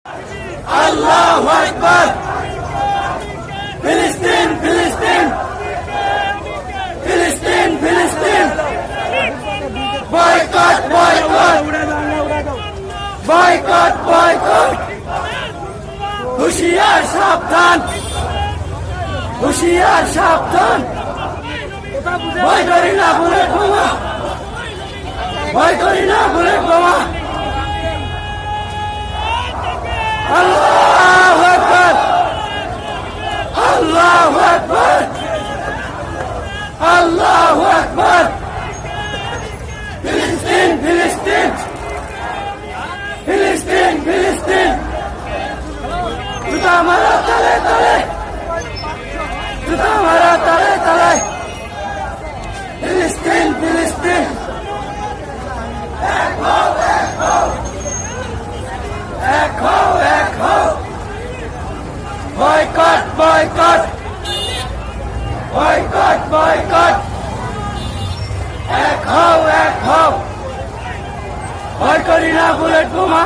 আল্লাহু আকবার। ফিলিস্তিন ফিলিস্তিন ফিলিস্তিন ফিলিস্তিন। Boycott boycott boycott boycott. হুঁশিয়ার সাবধান হুঁশিয়ার সাবধান। ভয় করি না বুলেট বোমা ভয় করি না বুলেট বোমা। আল্লাহু আকবার আল্লাহু আকবার আল্লাহু আকবার। ফিলিস্তিন ফিলিস্তিন ফিলিস্তিন ফিলিস্তিন। জুতা মারা তালে তালে জুতা মারা তালে তালে। ফিলিস্তিন ফিলিস্তিন। এক হও এক হও এক হও এক হও। Boycott boycott boycott boycott. এক হও এক হও। ভয় করি না বুলেট বোমা